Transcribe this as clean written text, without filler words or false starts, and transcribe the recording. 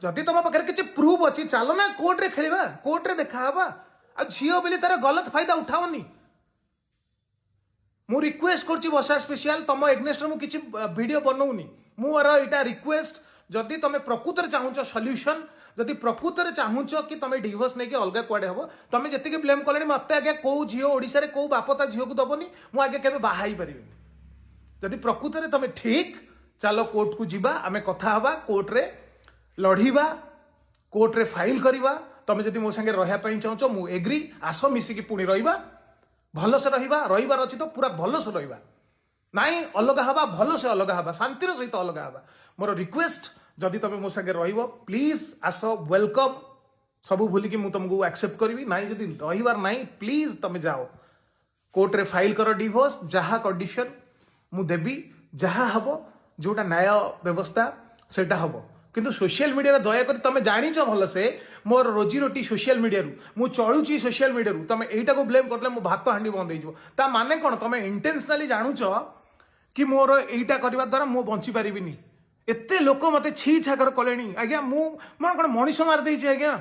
जदि तुम पाखे किसी प्रूफ अच्छी चलो ना कोर्ट रे खेलिबा कोर्ट रे देखा हवा आ झियो बोली तार गलत फायदा उठाओनी मु रिक्वेस्ट करछि बसा स्पेशल तुम एग्नेस्ट मु किछि वीडियो बनौनी मोर एटा रिक्वेस्ट जदि तुम प्रकृत चाहूच सॉल्यूशन जदि प्रकृत चाहूच कि तुम डिवोर्स नहीं कि अलग कुआडे हम तुम जी ब्लेम कले मत आगे कौ झील ओडिशा कौ बापता झील को दबनी मु आगे केबे बाहाई पारिबेनी जदि प्रकृत तुम ठीक चलो कोर्ट को जीवा आमे कथा हवा कोर्ट रे लड़ीबा कोर्ट रे फाइल करवा तुम जदि मो संगे रहा चाहूच मु एग्री आस मिसिकी पुणी रहिबा भलसे रहिबार अच्छी तो पूरा भलसे रहिबा नाई अलग हवा भलसे अलग हवा शांतिर सहित अलग हवा मोर रिक्वेस्ट जदि तुम मो संगे रहिबो प्लीज आस वेलकम सब भूलिकी मु तुमको एक्सेप्ट करी नाई जदि रहिबार नाई प्लीज तुम जाओ कोर्ट रे फाइल कर डिवोर्स जहा कंडीशन मु देवी जहा हबो जोटा न्याय व्यवस्था सेटा हबो किंतु सोशल मीडिया दयाकोरी तुम जानिच भलसे मोर रोजी रोटी सोशल मीडिया मु चलुची सोशल मीडिया तुम एटा को ब्लेम करले मो भात हांडी बंद हो ता माने कोन तुम इंटेंशनली जानुच कि मोर एटा करबा द्वारा मु बंची पारिबिनी एते लोक मते छी छाकर कलेनी आज्ञा मु मन कोन मनीष मार देछि आज्ञा